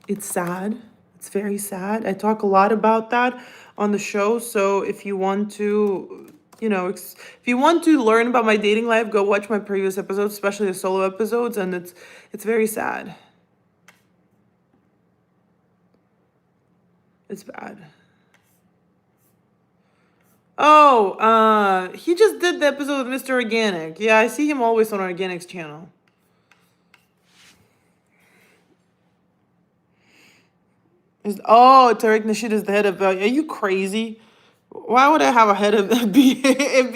It's sad. It's very sad. I talk a lot about that on the show. So if you want to, if you want to learn about my dating life, go watch my previous episodes, especially the solo episodes, and it's very sad. It's bad. Oh, he just did the episode with Mr. Organic. Yeah, I see him always on Organic's channel. Tariq Nasheed is the head of. Are you crazy? Why would I have a head of FBI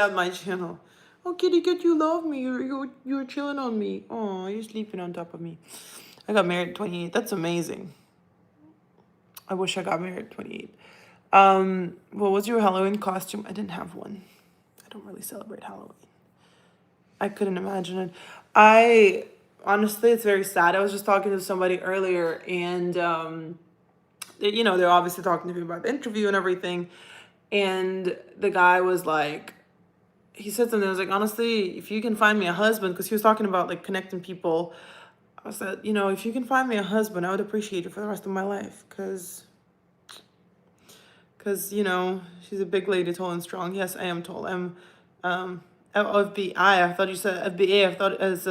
on my channel? Oh, kitty cat, you love me. You're chilling on me. Oh, you're sleeping on top of me. I got married at 28. That's amazing. I wish I got married at 28. What was your Halloween costume? I didn't have one. I don't really celebrate Halloween. I couldn't imagine it. Honestly, it's very sad. I was just talking to somebody earlier, and they're obviously talking to me about the interview and everything. And the guy was like, he said something. I was like, honestly, if you can find me a husband, because he was talking about like connecting people. I said, if you can find me a husband, I would appreciate it for the rest of my life, because she's a big lady, tall and strong. Yes, I am tall. I'm FBI. I thought you said FBA. I thought it as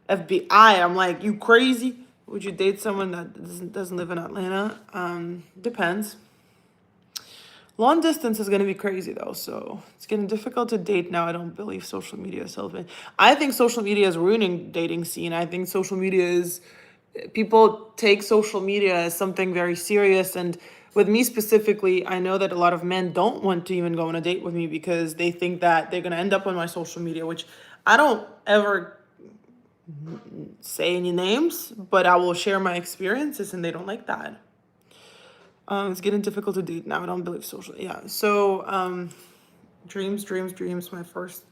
FBI. I'm like, you crazy? Would you date someone that doesn't live in Atlanta? Depends. Long distance is going to be crazy though, so it's getting difficult to date now. I don't believe social media is helping. I think social media is ruining dating scene. I think social media is, people take social media as something very serious, and with me specifically, I know that a lot of men don't want to even go on a date with me because they think that they're going to end up on my social media, which I don't ever say any names, but I will share my experiences, and they don't like that. It's getting difficult to date now. I don't believe social. Yeah. So, dreams. My first.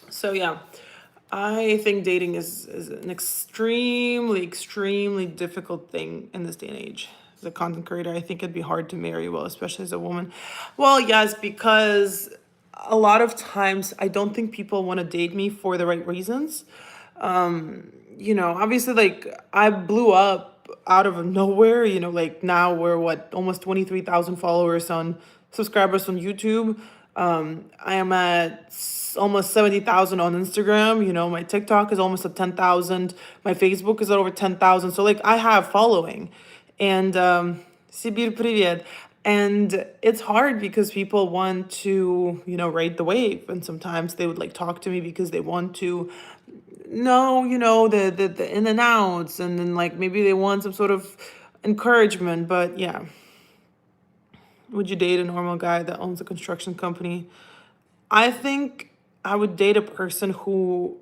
So yeah, I think dating is an extremely difficult thing in this day and age. As a content creator, I think it'd be hard to marry well, especially as a woman. Well, yes, because a lot of times I don't think people want to date me for the right reasons. Obviously, like, I blew up out of nowhere. Like, now we're what, almost 23,000 followers on subscribers on YouTube. I am at almost 70,000 on Instagram. My TikTok is almost at 10,000. My Facebook is at over 10,000. So, like, I have following. And, Sibir Привет. And it's hard because people want to, ride the wave. And sometimes they would like talk to me because they want to know, the in and outs. And then, like, maybe they want some sort of encouragement. But yeah. Would you date a normal guy that owns a construction company? I think I would date a person who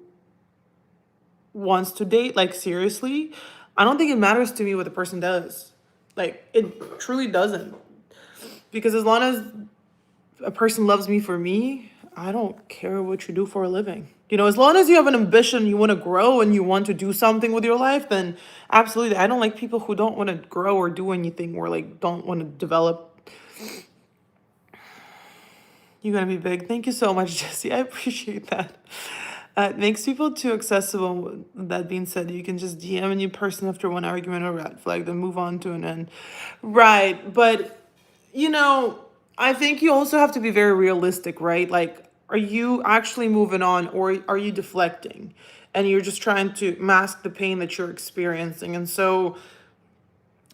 wants to date, like, seriously. I don't think it matters to me what the person does. Like, it truly doesn't. Because as long as a person loves me for me, I don't care what you do for a living. As long as you have an ambition, you want to grow and you want to do something with your life, then absolutely. I don't like people who don't want to grow or do anything, or like don't want to develop. You're gonna be big. Thank you so much, Jesse. I appreciate that. It makes people too accessible. That being said, you can just DM a new person after one argument or red flag, then move on to an end. Right. But, I think you also have to be very realistic, right? Like, are you actually moving on, or are you deflecting? And you're just trying to mask the pain that you're experiencing. And so,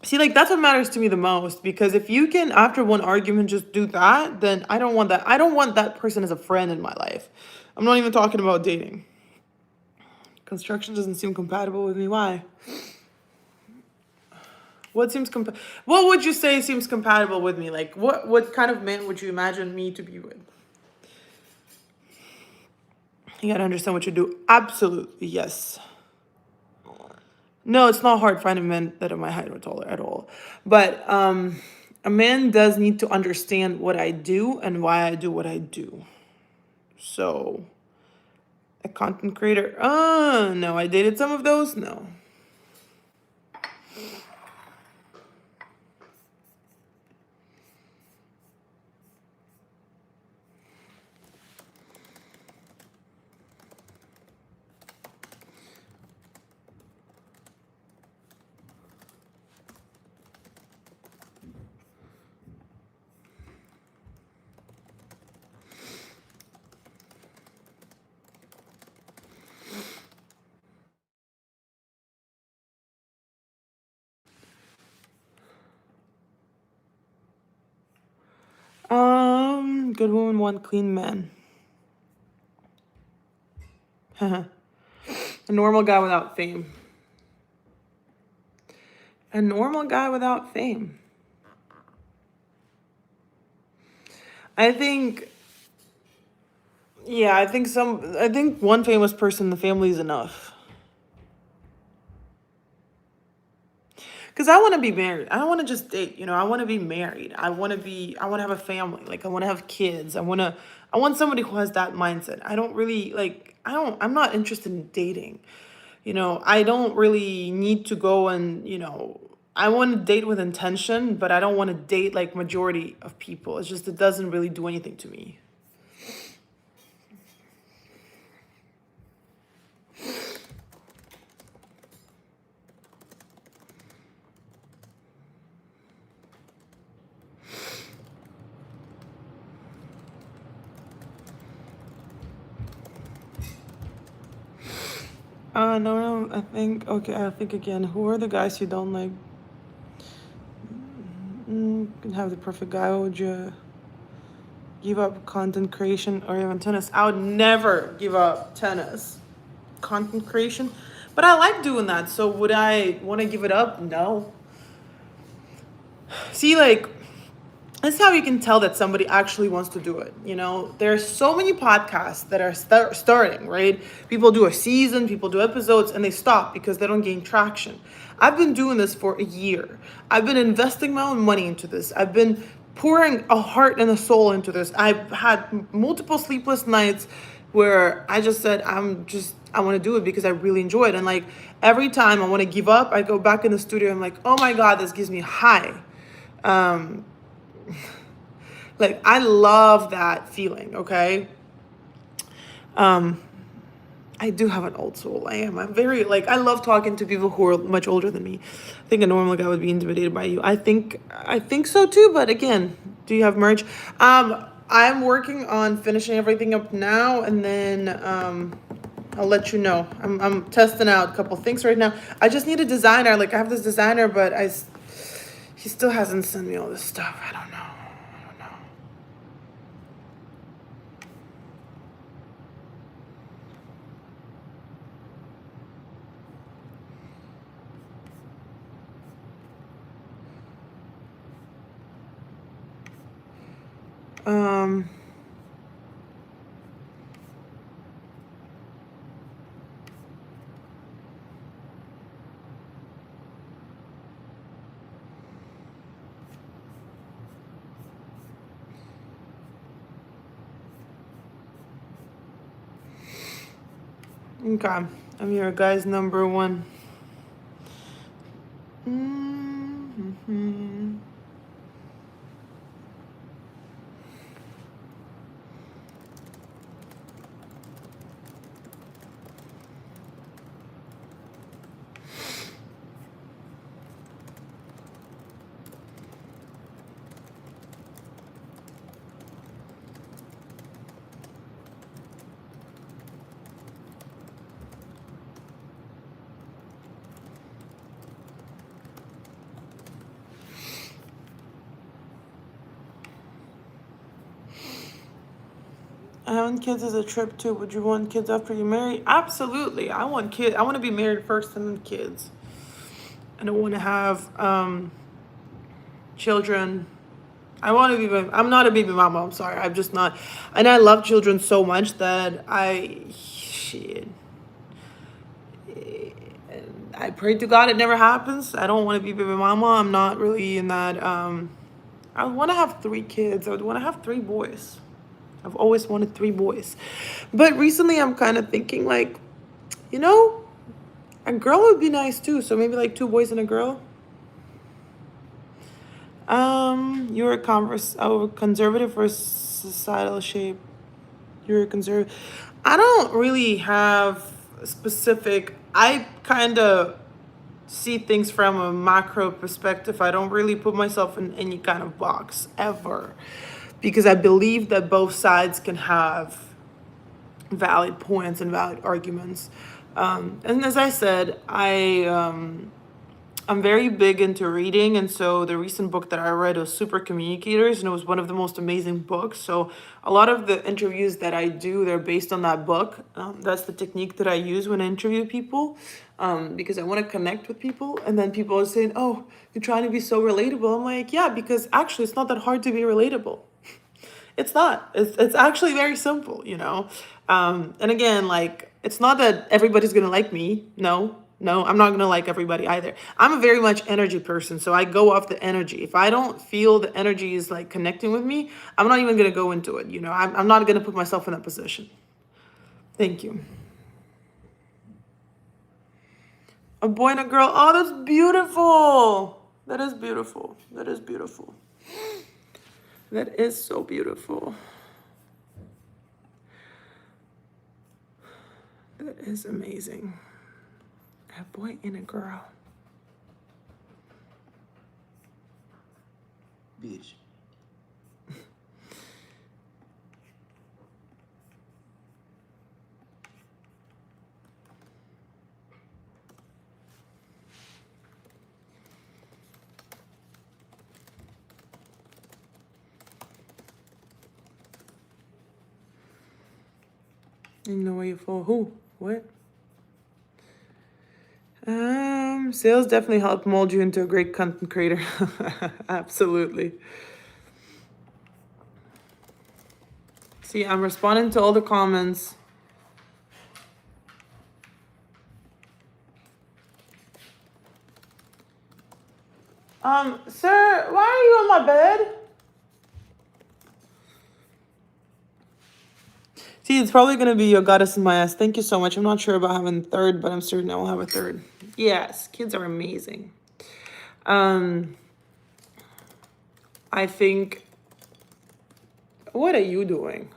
see, like, that's what matters to me the most, because if you can, after one argument, just do that, then I don't want that. I don't want that person as a friend in my life. I'm not even talking about dating. Construction doesn't seem compatible with me. Why? What would you say seems compatible with me? Like, what kind of man would you imagine me to be with? You gotta understand what you do. Absolutely, yes. No, it's not hard finding men that are my height or taller at all. But a man does need to understand what I do and why I do what I do. So, a content creator? No, I dated some of those. No. Good woman, one clean man. A normal guy without fame. A normal guy without fame. I think, yeah, I think one famous person in the family is enough. Because I want to be married. I don't want to just date, I want to be married. I want to have a family. Like, I want to have kids. I want somebody who has that mindset. I don't really, like, I'm not interested in dating. I don't really need to go and, I want to date with intention, but I don't want to date like majority of people. It's just, it doesn't really do anything to me. No, I think again, who are the guys you don't like? Can have the perfect guy. Would you give up content creation or even tennis? I would never give up tennis. Content creation? But I like doing that. So would I want to give it up? No. See, like, That's how you can tell that somebody actually wants to do it. You know, there are so many podcasts that are starting, right? People do a season, people do episodes, and they stop because they don't gain traction. I've been doing this for a year. I've been investing my own money into this. I've been pouring a heart and a soul into this. I've had multiple sleepless nights where I just said, I want to do it because I really enjoy it. And like every time I want to give up, I go back in the studio. I'm like, oh my God, this gives me a high. Like I love that feeling, okay? I do have an old soul. I'm very like I love talking to people who are much older than me. I think a normal guy would be intimidated by you. I think so too, but again, do you have merch? I'm working on finishing everything up now and then I'll let you know. I'm testing out a couple things right now. I just need a designer. Like I have this designer, but he still hasn't sent me all this stuff. I don't know. Um, okay, I'm your guy's number one. Mm-hmm. Having kids is a trip too. Would you want kids after you marry? Absolutely. I want kids. I want to be married first and then kids. I don't want to have children. I want to be. I'm not a baby mama. I'm sorry. I'm just not. And I love children so much that shit. I pray to God it never happens. I don't want to be baby mama. I'm not really in that. I want to have 3 kids. I would want to have 3 boys. I've always wanted 3 boys. But recently I'm kind of thinking like, you know, a girl would be nice too. So maybe like 2 boys and a girl. You're a conservative or societal shape. You're a conservative. I don't really have specific. I kind of see things from a macro perspective. I don't really put myself in any kind of box ever because I believe that both sides can have valid points and valid arguments. And as I said, I'm very big into reading, and so the recent book that I read was Super Communicators, and it was one of the most amazing books. So a lot of the interviews that I do, they're based on that book. That's the technique that I use when I interview people, because I want to connect with people. And then people are saying, "Oh, you're trying to be so relatable." I'm like, "Yeah, because actually, it's not that hard to be relatable." It's not. It's actually very simple, you know. And again, like it's not that everybody's gonna like me. No, I'm not gonna like everybody either. I'm a very much energy person, so I go off the energy. If I don't feel the energy is like connecting with me, I'm not even gonna go into it. You know, I'm not gonna put myself in that position. Thank you. A boy and a girl. Oh, that's beautiful. That is beautiful. That is beautiful. That is so beautiful. That is amazing. A boy and a girl. Bitch. You know where you fall. Who? What? Sales definitely help mold you into a great content creator. Absolutely. See, I'm responding to all the comments. Sir, why are you on my bed? See, it's probably gonna be Your Goddess in My Ass. Thank you so much. I'm not sure about having a third, but I'm certain I will have a third. Yes, kids are amazing. I think. What are you doing?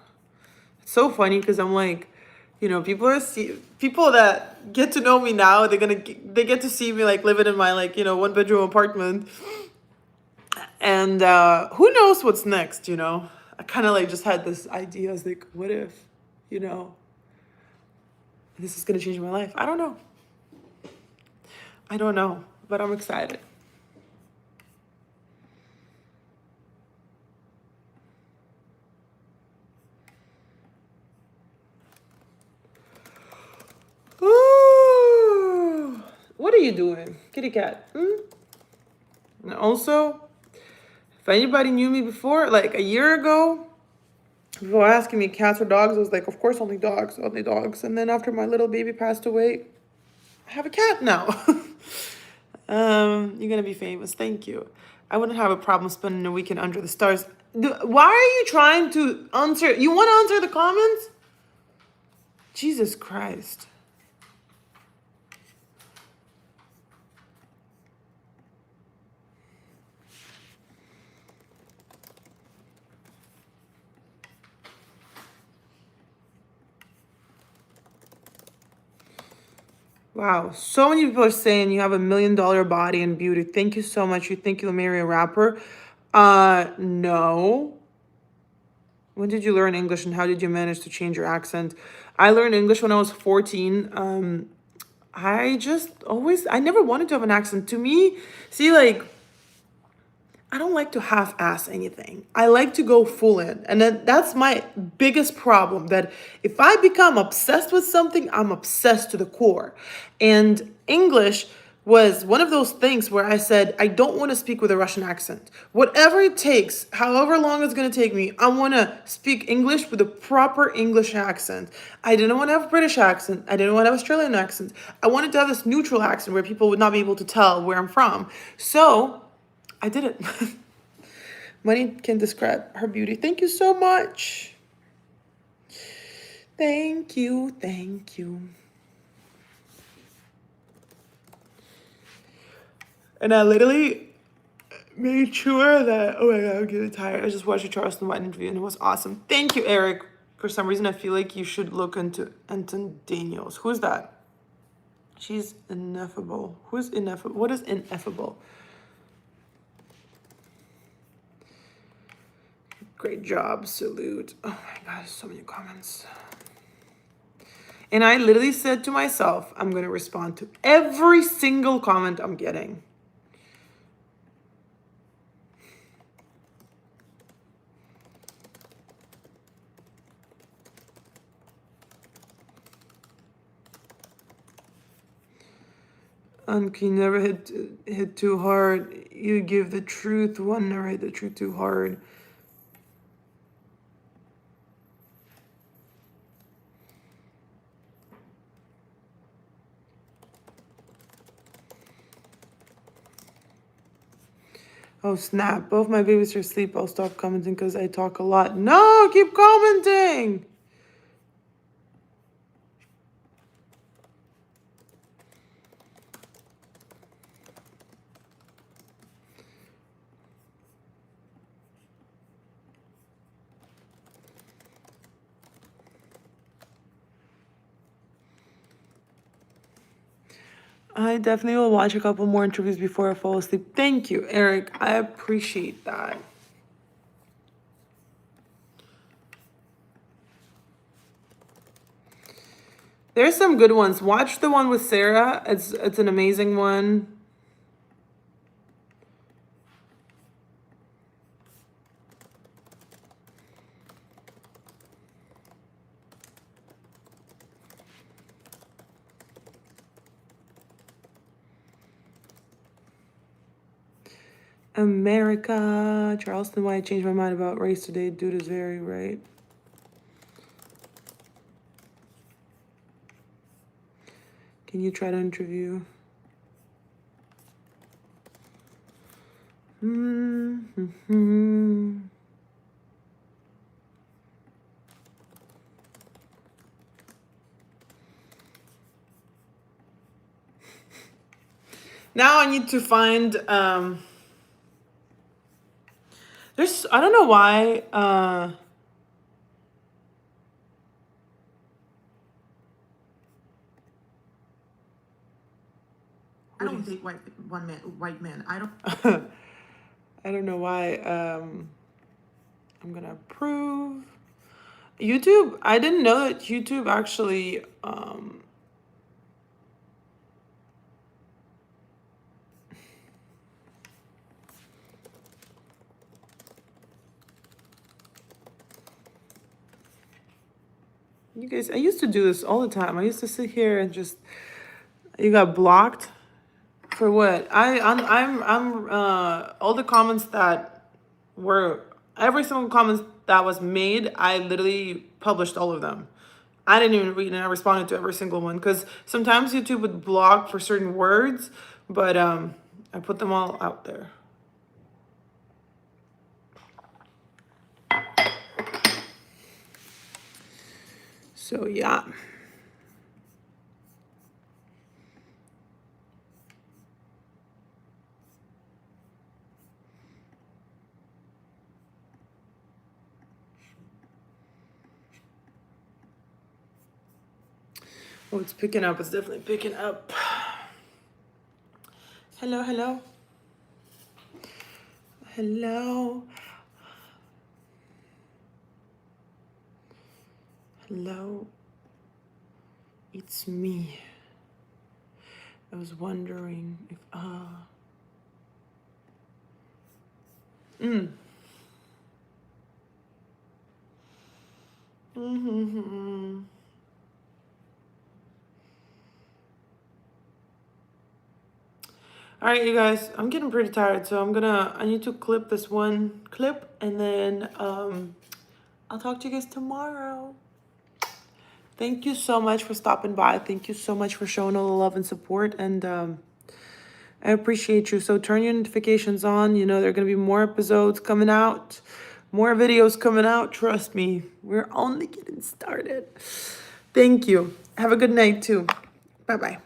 It's so funny because I'm like, people that get to know me now. They get to see me like living in my like 1-bedroom apartment, and who knows what's next? I kind of like just had this idea. I was like, what if, this is gonna change my life? I don't know. I don't know, but I'm excited. Ooh. What are you doing, kitty cat? And also, if anybody knew me before, like a year ago, people were asking me cats or dogs. I was like, of course, only dogs, only dogs. And then after my little baby passed away, I have a cat now. You're gonna be famous. Thank you. I wouldn't have a problem spending a weekend under the stars. Why are you trying to answer? You want to answer the comments? Jesus Christ. Wow, so many people are saying you have $1 million body and beauty. Thank you so much. You think you'll marry a rapper? No. When did you learn English and how did you manage to change your accent? I learned English when I was 14. I never wanted to have an accent. To me, see, like, I don't like to half-ass anything. I like to go full in. And then that's my biggest problem, that if I become obsessed with something, I'm obsessed to the core. And English was one of those things where I said, I don't want to speak with a Russian accent. Whatever it takes, however long it's going to take me, I want to speak English with a proper English accent. I didn't want to have a British accent. I didn't want to have an Australian accent. I wanted to have this neutral accent where people would not be able to tell where I'm from. So I did it. Money can describe her beauty. Thank you so much. Thank you. Thank you. And I literally made sure that, oh my God, I'm getting tired. I just watched a Charleston White interview and it was awesome. Thank you, Eric. For some reason, I feel like you should look into Anton Daniels. Who's that? She's ineffable. Who's ineffable? What is ineffable? Great job. Salute. Oh my God, so many comments. And I literally said to myself, I'm going to respond to every single comment I'm getting. Can you never hit too hard? You give the truth. One, never hit the truth too hard. Oh snap, both my babies are asleep. I'll stop commenting because I talk a lot. No, keep commenting. I definitely will watch a couple more interviews before I fall asleep. Thank you, Eric. I appreciate that. There's some good ones. Watch the one with Sarah. It's an amazing one. America. Charleston White changed my mind about race today. Dude is very right. Can you try to interview? Mm-hmm. Now I need to find there's I don't know why I don't date white men. I don't. I don't know why I'm gonna approve. YouTube, I didn't know that YouTube actually you guys, I used to do this all the time. I used to sit here and just you got blocked for what? I'm all the comments that were every single comment that was made, I literally published all of them. I didn't even read and I responded to every single one because sometimes YouTube would block for certain words, but I put them all out there. So yeah. Oh, it's picking up. It's definitely picking up. Hello, hello. Hello. Hello. It's me. I was wondering if Mm-hmm. All right, you guys, I'm getting pretty tired, so I need to clip this one clip and then I'll talk to you guys tomorrow. Thank you so much for stopping by. Thank you so much for showing all the love and support, and I appreciate you. So turn your notifications on. You know, there are going to be more episodes coming out, more videos coming out. Trust me, we're only getting started. Thank you. Have a good night too. Bye-bye.